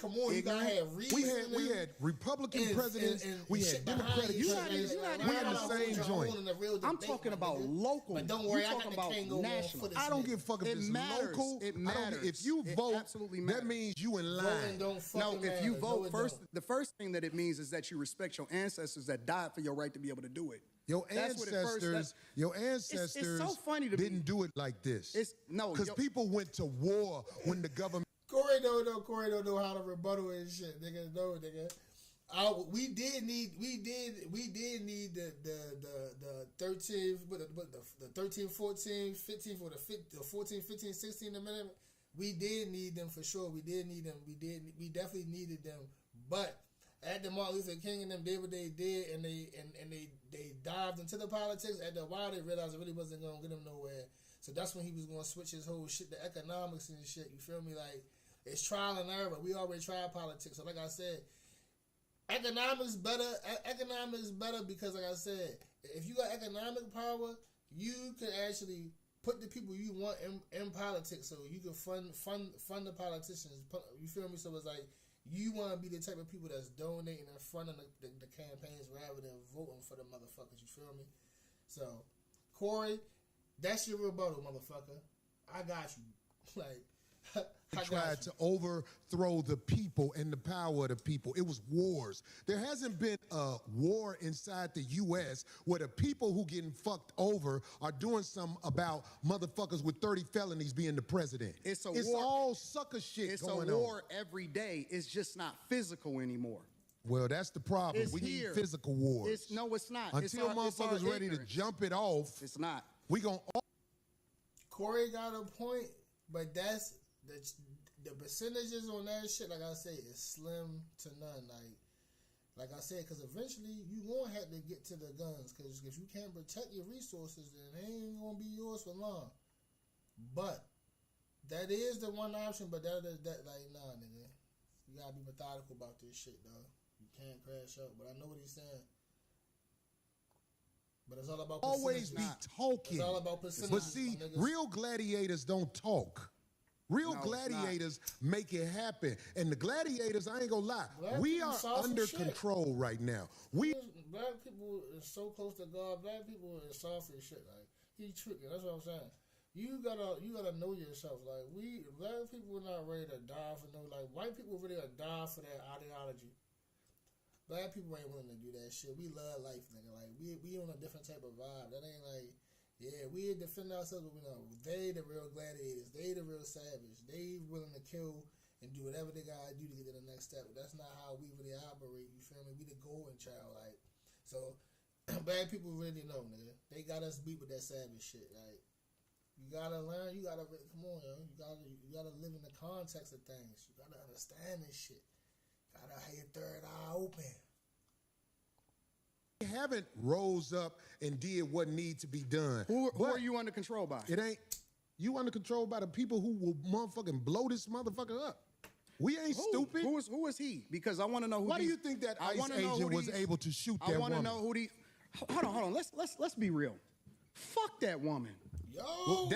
come on, you gotta have reason. We had Republican presidents. We had Democratic presidents. We had the same joint. I'm talking about local. But don't worry, I'm talking about national. I don't give a fuck if it's local. It matters. If you vote, that means you in line. No, if you vote first, the first thing that it means is that you respect your ancestors that died for your right to be able to do it. Your ancestors it's so funny to didn't do it like this. Because people went to war when the government. Corey don't know how to rebuttal and shit, nigga. No, nigga. We did need the 13, the 13, 14, 15 for the 14, 15, 16 amendment. We did need them for sure. We did need them. We definitely needed them. But after Martin Luther King and them did what they did, and they dived into the politics. After a while, they realized it really wasn't gonna get them nowhere. So that's when he was gonna switch his whole shit to economics and shit. You feel me? Like, it's trial and error. We already tried politics. So like I said, economics better. Economics better because, like I said, if you got economic power, you can actually put the people you want in politics. So you can fund the politicians. You feel me? So it's like, you want to be the type of people that's donating and funding the campaigns rather than voting for the motherfuckers. You feel me? So, Corey, that's your rebuttal, motherfucker. I got you. Like, They tried to overthrow the people and the power of the people. It was wars. There hasn't been a war inside the U.S. where the people who getting fucked over are doing something about motherfuckers with 30 felonies being the president. It's war. All sucker shit going on. It's a war every day. It's just not physical anymore. Well, that's the problem. We need physical wars. It's not. Until motherfuckers ready to jump it off. It's not. We gonna. Corey got a point, but that's the percentages on that shit. Like I say, is slim to none. Like I said, because eventually you gonna have to get to the guns. Because if you can't protect your resources, then they ain't gonna be yours for long. But that is the one option. But that like, nah, nigga, you gotta be methodical about this shit, though. You can't crash out. But I know what he's saying. But it's all about always be talking. It's all about percentage. But see, real gladiators don't talk. Real gladiators make it happen. And the gladiators, I ain't gonna lie, we are under control right now. Black people is so close to God. Black people is soft as shit. Like, he tricking. That's what I'm saying. You gotta know yourself. Like, black people are not ready to die for no, like, white people ready to die for their ideology. Black people ain't willing to do that shit. We love life, nigga. Like, we on a different type of vibe. That ain't like, yeah, we defend ourselves, but we know they the real gladiators. They the real savage. They willing to kill and do whatever they gotta do to get to the next step. That's not how we really operate. You feel me? We the golden child, like. So, bad people really know, nigga. They got us beat with that savage shit. Like, you gotta learn. You gotta come on, yo. You gotta live in the context of things. You gotta understand this shit. Gotta have your third eye open. We haven't rose up and did what needs to be done. Who are you under control by? It ain't. You under control by the people who will motherfucking blow this motherfucker up. We ain't stupid. Who is he? Because I want to know who. Why do you think that ICE agent was able to shoot that woman? I want to know who the. Hold on. Let's be real. Fuck that woman. Yo. Well,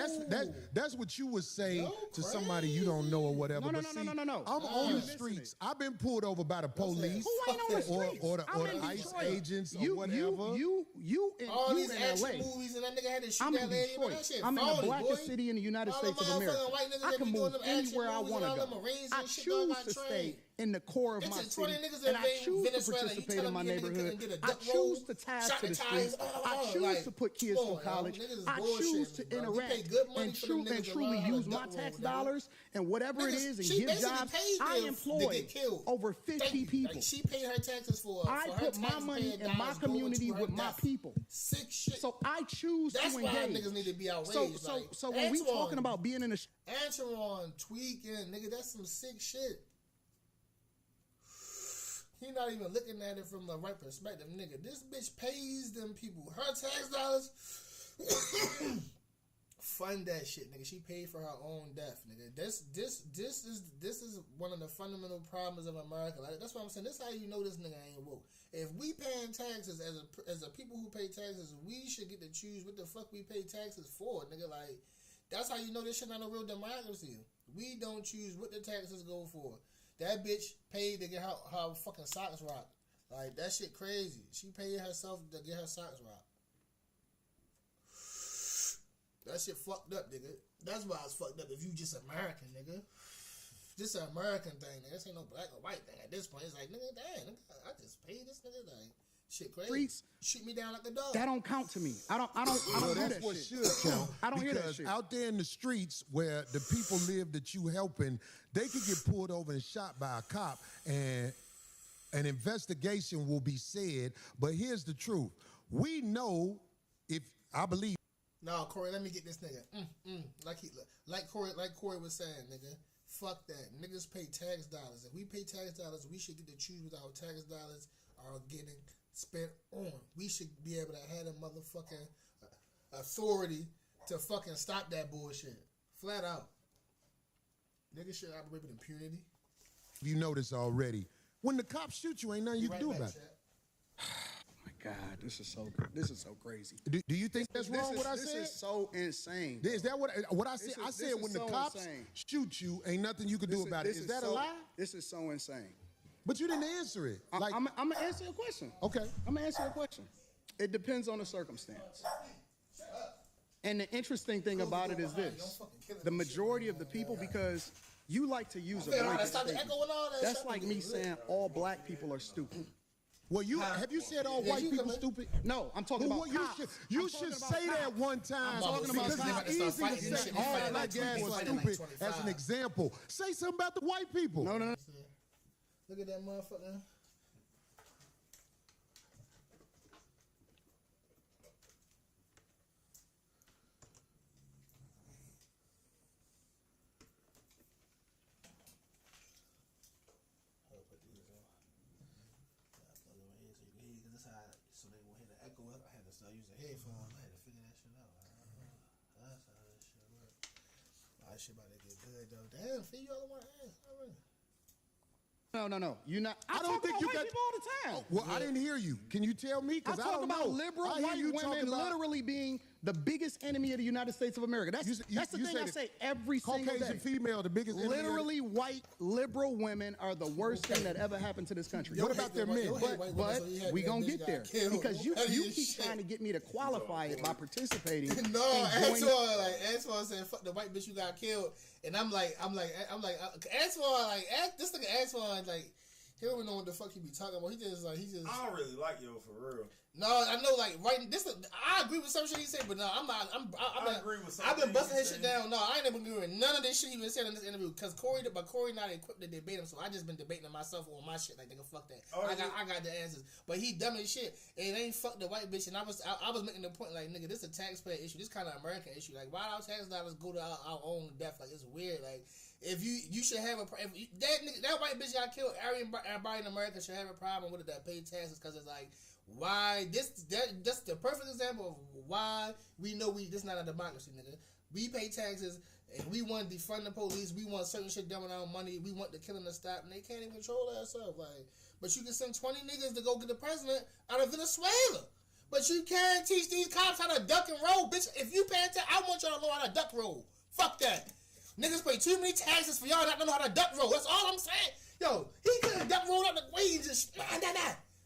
that's what you would say to somebody you don't know or whatever. No. I'm on the streets. I've been pulled over by the police. Who ain't on the streets? Or the I'm in ICE Detroit. agents or whatever. All these in action LA. movies and that nigga had to shoot I'm that in lady. Man, Detroit. that shit I'm in the phony, blackest boy. city in the United All States them of America. motherfucking white niggas I that can be doing move them action anywhere I movies want and to all go. them Marines I and shit going choose by to train. stay in the core of It's my just 20 city, niggas and I invading choose to Venezuela. You participate telling in my me a nigga couldn't neighborhood. get a I duck choose roll, to ties shot to the the ties, streets. I choose like, to put kids come through on, college. yo, niggas is I choose bullshitting, to bro. You interact pay good money and for them niggas to truly learn how to use my duck roll, tax nigga. dollars and whatever it Niggas, is and she give basically jobs. paid I them to employ get killed. over 50 people. Like, she paid her taxes for I her put my taxes money paying in my dollars going community to her with my death. people. Sick shit. So I choose That's to why engage. niggas need to be outraged. So like, when we Antoine- talking about being in a Anton tweaking, nigga, that's some sick shit. He not even looking at it from the right perspective, nigga. This bitch pays them people her tax dollars. Fund that shit, nigga. She paid for her own death, nigga. This is one of the fundamental problems of America. Like, that's what I'm saying. This is how you know this nigga ain't woke. If we paying taxes as a people who pay taxes, we should get to choose what the fuck we pay taxes for, nigga. Like, that's how you know this shit not a real democracy. We don't choose what the taxes go for. That bitch paid to get her fucking socks rocked. Like, that shit crazy. She paid herself to get her socks rocked. That shit fucked up, nigga. That's why it's fucked up if you just American, nigga. This an American thing, nigga. This ain't no black or white thing. At this point, it's like, nigga, damn, nigga, I just paid this nigga. Like, shit crazy. Streets, shoot me down like a dog. that don't count to me. I don't Well, hear that's that what shit. should count. I don't hear that because shit. out there in the streets where the people live that you helping, they could get pulled over and shot by a cop, and an investigation will be said. But here's the truth: we know, if I believe. No, Corey, let me get this nigga. Like Corey was saying, nigga. Fuck that. Niggas pay tax dollars. If we pay tax dollars, we should get to choose what our tax dollars are getting spent on. We should be able to have a motherfucking authority to fucking stop that bullshit. Flat out. Niggas should operate with impunity. You know this already. When the cops shoot you, ain't nothing you can do about it. God, this is so crazy. Do you think that's wrong? What I said? This is so insane. Is that what I said? I said when the so cops insane. shoot you, ain't nothing you can do about it. Is that a lie? This is so insane. But you didn't answer it. Like, I'm gonna answer your question. Okay. I'm gonna answer your question. It depends on the circumstance. And the interesting thing about it is this: the majority of the people, because you like to use a blanket statement. That's like me saying all black people are stupid. Well, have you said all white people stupid? No, I'm talking about cops. You should say that one time because it's easy to say all black people are stupid as an example. Say something about the white people. No. Look at that motherfucker. So they won't hear the echo. I had to start using headphones. I had to figure that shit out. That's how that shit works. That shit about to get good though. Damn, Fee, you all want to ask already. No. You're not. I don't think you got people all the time. Well, I didn't hear you. Can you tell me? I Because I talk don't about know. liberal I hear white you women talking about literally being the biggest enemy of the United States of America. That's the thing I say every single Caucasian day. female, the biggest enemy. Literally, white liberal women are the worst thing that ever happened to this country. What about their men? But we gonna get there because you keep trying to get me to qualify it by participating. No, Antoine said, "Fuck the white bitch you got killed," and I'm like, Antoine, this nigga Antoine, like, he don't even know what the fuck he be talking about. He just. I don't really like yo for real. No, I know, like, right. I agree with some shit he said, but no, I'm not. I agree with something. I've been busting his shit down. No, I ain't never agree with none of this shit he been saying in this interview. Cause Corey not equipped to debate him, so I just been debating myself on my shit. Like, nigga, fuck that. I got the answers, but he dumb as shit. It ain't fuck the white bitch, and I was making the point, like, nigga, this is a taxpayer issue. This kind of American issue. Like, why our tax dollars go to our own death? Like, it's weird. Like, if you should have that white bitch got killed, everybody in America should have a problem with it that pay taxes, cause it's like. Why that's the perfect example of why we know this not a democracy, nigga. We pay taxes and we want to defund the police. We want certain shit done with our money. We want the killing to stop, and they can't even control themselves. Like, but you can send 20 niggas to go get the president out of Venezuela. But you can't teach these cops how to duck and roll, bitch. If you pay attention, I want y'all to know how to duck roll. Fuck that. Niggas pay too many taxes for y'all not to know how to duck roll. That's all I'm saying. Yo, he could have duck rolled up the way and just nah.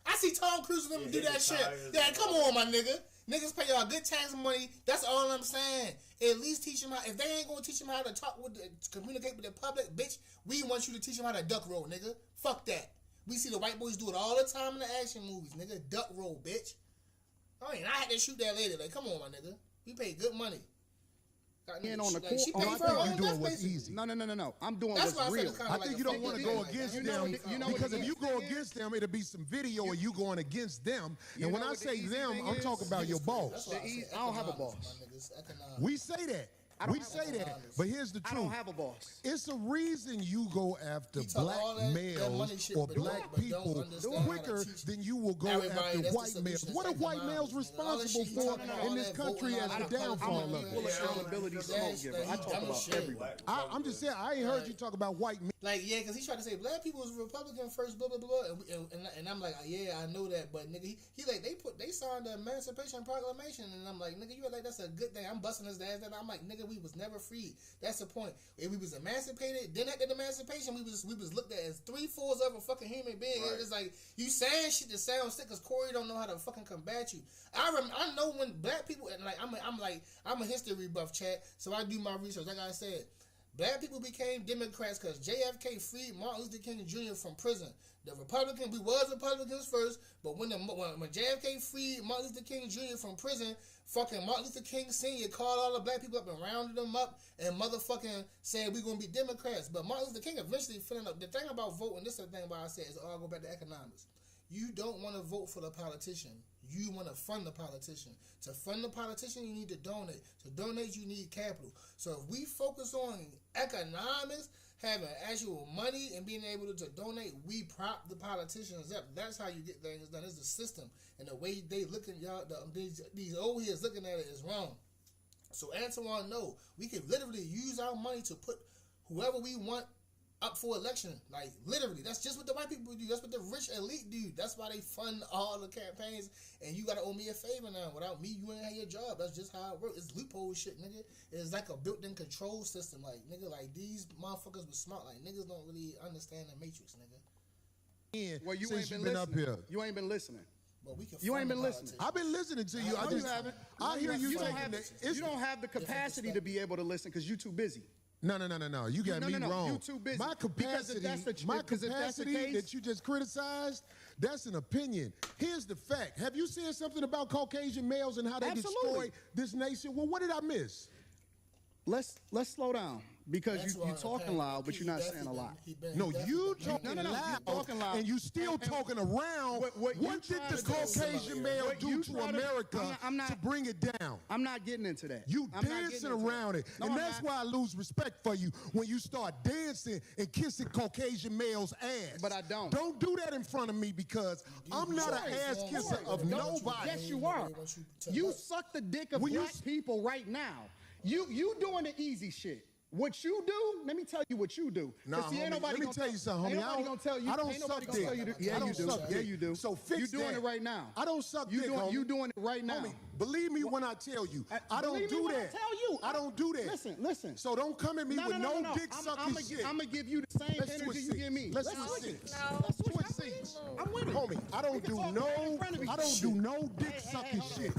I see Tom Cruise and them do that shit. Yeah, come on, my nigga. Niggas pay y'all good tax money. That's all I'm saying. At least teach them how. If they ain't gonna teach them how to talk with, communicate with the public, bitch, we want you to teach them how to duck roll, nigga. Fuck that. We see the white boys do it all the time in the action movies, nigga. Duck roll, bitch. I had to shoot that lady. Like, come on, my nigga. We pay good money. And on the court, she paid I for think her you're own doing death, what's basically. easy. No. I'm doing That's what's why I said real. it's kinda I like think a you don't fake want to thing. go Like, against you them know because what if the you easy go thing against them, it'll be some video of you going against them. You And when know I what the say easy them, thing I'm is? talking about your That's boss. why I said I don't have a economics, boss. my niggas. Economics. We say that. We say that. But here's the I don't truth. have a boss. It's a reason you go after He talk black all that money males shit, or but black don't people understand how to quicker teach than you will go everybody after that's the white males. solution. What are It's white males economics, nigga. All that responsible shit he for talking about, in all this that country voting, as all the that downfall politics, of full it? accountability That smoke shit, giver. he I dumb talk as about shit. everyone. I'm just saying, I ain't heard you talk about white men. Like, yeah, because he tried to say black people was Republican first, blah, blah, blah. And I'm like, yeah, I know that. But, nigga, he like, they signed the Emancipation Proclamation. And I'm like, nigga, you act like that's a good thing. I'm busting his ass. I'm like, nigga, we was never freed. That's the point. If we was emancipated, then after the emancipation, we was looked at as 3/4 of a fucking human being. Right. It's like, you saying shit that sounds sick because Corey don't know how to fucking combat you. I know when black people, and like, I'm a history buff, chat, so I do my research. Like I said, black people became Democrats because JFK freed Martin Luther King Jr. from prison. We was Republicans first, but when JFK freed Martin Luther King Jr. from prison, fucking Martin Luther King Sr. called all the black people up and rounded them up and motherfucking said we're gonna be Democrats. But Martin Luther King eventually filling up. The thing about voting, this is the thing about I said, is all go back to economics. You don't want to vote for the politician. You want to fund the politician. To fund the politician, you need to donate. To donate, you need capital. So if we focus on economics, having actual money and being able to donate, we prop the politicians up. That's how you get things done. It's the system. And the way they look at y'all, these old heads looking at it is wrong. So Antoine, no, we can literally use our money to put whoever we want up for election. Like, literally, that's just what the white people do. That's what the rich elite do. That's why they fund all the campaigns. And you gotta owe me a favor now. Without me, you ain't have your job. That's just how it works. It's loophole shit, nigga. It's like a built-in control system. Like, nigga, like, these motherfuckers was smart. Like, niggas don't really understand the matrix, nigga. Well, you Since ain't you've been been up listening. here. You ain't been listening. But we can You fund ain't the been listening. politicians. I've been listening to you. No, you haven't. I hear you You don't taking have, the. you don't have the capacity to be able to listen because you're too busy. No. You got me wrong. You too busy. My Because capacity, if that's the- my because if that's the capacity case- that you just criticized, that's an opinion. Here's the fact. Have you said something about Caucasian males and how they Absolutely. destroy this nation? Well, what did I miss? Let's slow down because That's you why talking Pat, loud, but he you're not definitely saying a lot. No, you been talking No, loud, you talking loud. and you still And talking around. what you What did trying the to do- Caucasian male What do you to trying to- America I'm not- to bring it down? I'm not getting into that. You I'm not getting dancing into around that. it. No, And I'm that's not. why I lose respect for you when you start dancing and kissing Caucasian males' ass. But I don't. Don't do that in front of me because I'm not an ass kisser of nobody. Yes, you are. You suck the dick of When you black people right now. You doing the easy shit. What you do, let me tell you what you do. Nah, 'Cause see, ain't homie, nobody let me gonna tell you something, ain't homie. nobody gonna tell you. I don't ain't nobody suck gonna tell dick. you to- I Yeah, don't you do. suck Yeah, dick. you do. So fix You doing that. it right now. I don't suck You dick, doing, homie. You doing it right now. Homie, believe me when I tell you, I don't Believe me do when that. I tell you. I don't do that. Listen. So don't come at me with no dick sucking shit. I'm gonna give you the same Let's energy switch you give me. seats. Let's switch switch it. seats. No. Let's switch Switch seats. seats. I'm with it. Homie, I don't We can do talk right in front of each I don't other. do no dick sucking shit.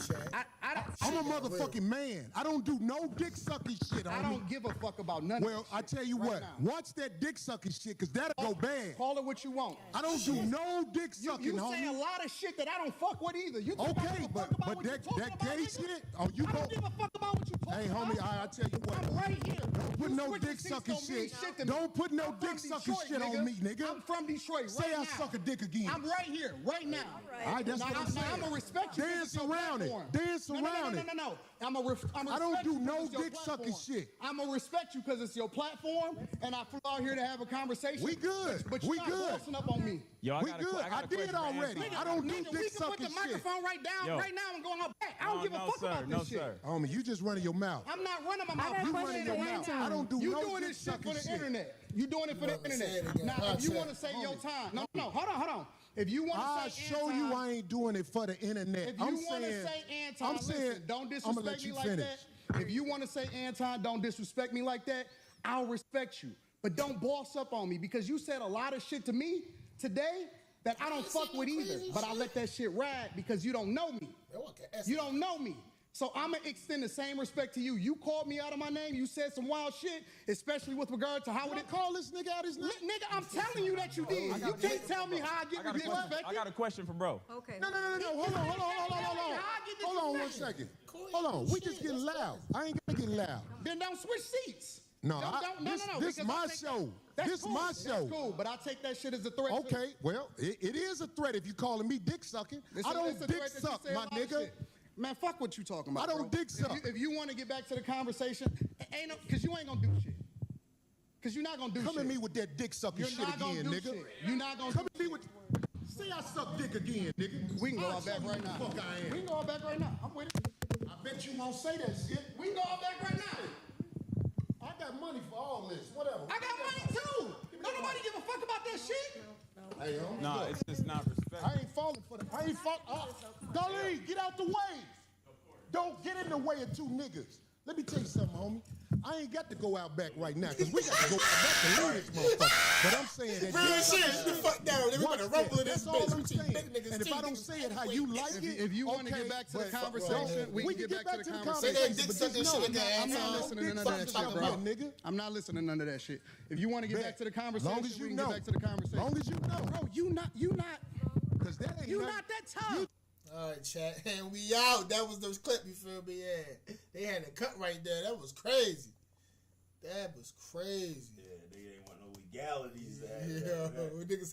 I'm a motherfucking man. I don't do no dick sucking shit, I homie. don't give a fuck about none Well, of this I shit tell you right what, now. watch that dick sucking shit, because that'll go bad. Call it what you want. I don't do no dick You sucking, say a homie. lot of shit that I don't fuck with either. You think I Okay, give a fuck but about what you that talking that about, gay nigga? shit, oh, you I go. don't give a fuck about what you talking Hey, about. homie, I tell you what. I'm right here. Don't put You no switching dick seats sucking don't mean shit. shit to me. Don't put no I'm from dick sucking Detroit, shit on me, nigga. I'm from Detroit Say right I now. suck a dick again. I'm right here, right now. All right, that's Now, what I'm saying. I'm gonna respect you. 'cause Dance it's your around it. platform. Dance around it. No. I'm a I don't do no dick sucking shit. I'm gonna respect you because it's your platform, and I flew out here to have a conversation. We good. But you're We not good. bossing up on me. Yo, We good. I did already. I don't do dick We can put sucking the shit. microphone right down, Yo. right now, and go out back. I don't give a fuck about this shit. Homie, you just running your mouth. I'm not running my I mouth. got a You question running for your mouth. Anton. I don't do You no doing dick this shit for sucking the shit. internet. You doing it for the Say it internet. again. Now, if you Watch want to it. say your time, no, hold on. If you want I'll to say show Anton, you I ain't doing it for the internet. if you want to say Anton, listen, don't disrespect me like that. If you want to say Anton, don't disrespect me like that. I'll respect you. But don't boss up on me because you said a lot of shit to me today that I don't fuck with either. But I let that shit ride because you don't know me. You don't know me. So I'm going to extend the same respect to you. You called me out of my name. You said some wild shit, especially with regard to how would it call this nigga out his name? Nigga, I'm telling you that you did. You can't tell me how I get respected. I got a question for bro. Okay. No. Hold on 1 second. Hold on. We just getting loud. I ain't gonna get loud. Then don't switch seats. No, this my show. This cool. my show. That's cool, but I take that shit as a threat. Okay, well, it is a threat if you calling me dick sucking. I don't dick suck, my nigga. Man, fuck what you talking about. I don't dick suck. If you want to get back to the conversation, because you ain't gonna do shit. Because you're not gonna do shit. Come at me with that dick sucking shit again, nigga. You're not gonna come at me with. Say I suck dick again, nigga. We can go out back right now. Fuck I am. We can go out back right now. I'm with it. I bet you won't say that shit. We can go out back right now. I got money for all this. Whatever. I got money too. Don't nobody give a fuck about that shit. Hey, No, it's just not respect. I ain't falling for that. I ain't falling. Darlene, get out the way. Don't get in the way of two niggas. Let me tell you something, homie. I ain't got to go out back right now, because we got to go out back to leave this motherfucker. But I'm saying that. Real shit, get the fuck down. They want to rumble in this That's all bitch. I'm saying. And if I don't say it how you like it, if you want to get back to the conversation, we can get back to the conversation. Say that dick sucking shit again. I'm not listening to none of that shit, bro. Nigga. I'm not listening to none of that shit. If you want to get back to the conversation, we can get back to the conversation. Long as you know. Bro, you not that tough. All right, chat. And we out. That was those clip, you feel me? Yeah. They had a cut right there. That was crazy. That was crazy. Yeah, they ain't want no legalities. Yeah, niggas